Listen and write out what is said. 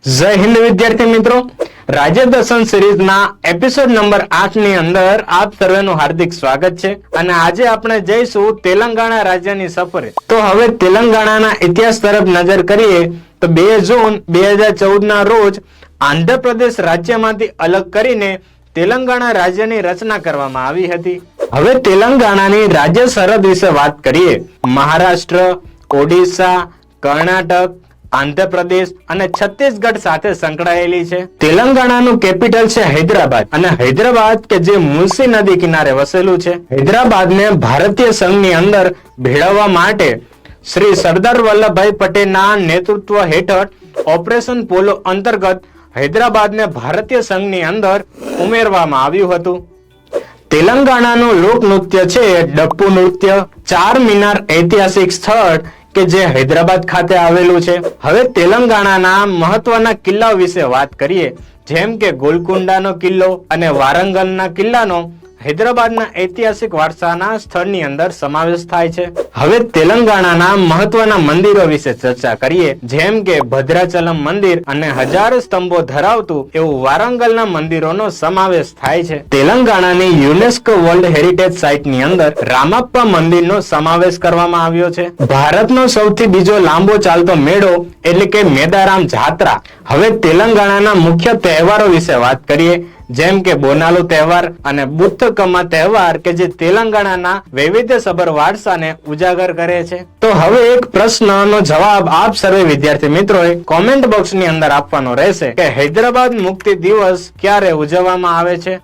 જય હિન્દ વિદ્યાર્થી મિત્રો, રાજ્ય દર્શન સિરીઝના એપિસોડ નંબર 8 ની અંદર આપ સર્વેનું હાર્દિક સ્વાગત છે અને આજે આપણે જઈશું તેલંગાણા રાજ્યની સફરે। તો હવે તેલંગાણાના ઇતિહાસ તરફ નજર કરીએ તો 2 જૂન 2014 ના રોજ આંધ્રપ્રદેશ રાજ્યમાંથી અલગ કરીને તેલંગાણા રાજ્યની રચના કરવામાં આવી હતી। હવે તેલંગાણાની રાજ્ય સરહદ વિશે વાત કરીએ। મહારાષ્ટ્ર, ઓડિશા, કર્ણાટક, આંધ્રપ્રદેશ અને છત્તીસગઢ સાથે સંકળાયેલી છે। તેલંગાણાનું કેપિટલ છે હૈદરાબાદ અને હૈદરાબાદ કે જે મુલસી નદી કિનારે વસેલું છે। હૈદરાબાદને ભારતીય સંઘની અંદર ભેળવવા માટે શ્રી સરદાર વલ્લભભાઈ પટેલના નેતૃત્વ હેઠળ ઓપરેશન પોલો અંતર્ગત હૈદરાબાદને ભારતીય સંઘની અંદર ઉમેરવામાં આવ્યું હતું। તેલંગાણાનું લોકનૃત્ય છે ડપ્પુ નૃત્ય। ચાર મિનાર ઐતિહાસિક સ્થળ કે જે હૈદરાબાદ ખાતે આવેલું છે। હવે તેલંગાણાના મહત્વના કિલ્લાઓ વિશે વાત કરીએ, જેમ કે ગોલકુંડાનો કિલ્લો અને વારંગલના કિલ્લાનો હૈદરાબાદના ઐતિહાસિક વારસાના સ્થળની અંદર સમાવેશ થાય છે। હવે તેલંગાણાના મહત્વના મંદિરો વિશે ચર્ચા કરીએ, જેમ કે ભદ્રાચલમ મંદિર અને 1000 સ્તંભો ધરાવતું એવું વારંગલના મંદિરોનો સમાવેશ થાય છે। તેલંગાણાની યુનેસ્કો વર્લ્ડ હેરિટેજ સાઇટની અંદર રામપ્પા મંદિરનો સમાવેશ કરવામાં આવ્યો છે। ભારતનો સૌથી બીજો લાંબો ચાલતો મેળો એટલે કે મેદારામ જાત્રા। હવે તેલંગાણાના મુખ્ય તહેવારો વિશે વાત કરીએ, જેમ કે બોનાલુ તહેવાર અને બુથકમા તહેવાર કે જે તેલંગાણાના વૈવિધ્યસભર વારસાને ઉજાગર કરે છે। તો હવે એક પ્રશ્નનો જવાબ આપ સર્વે વિદ્યાર્થી મિત્રોએ કોમેન્ટ બોક્સની અંદર આપવાનો રહેશે કે હૈદરાબાદ મુક્તિ દિવસ ક્યારે ઉજવવામાં આવે છે।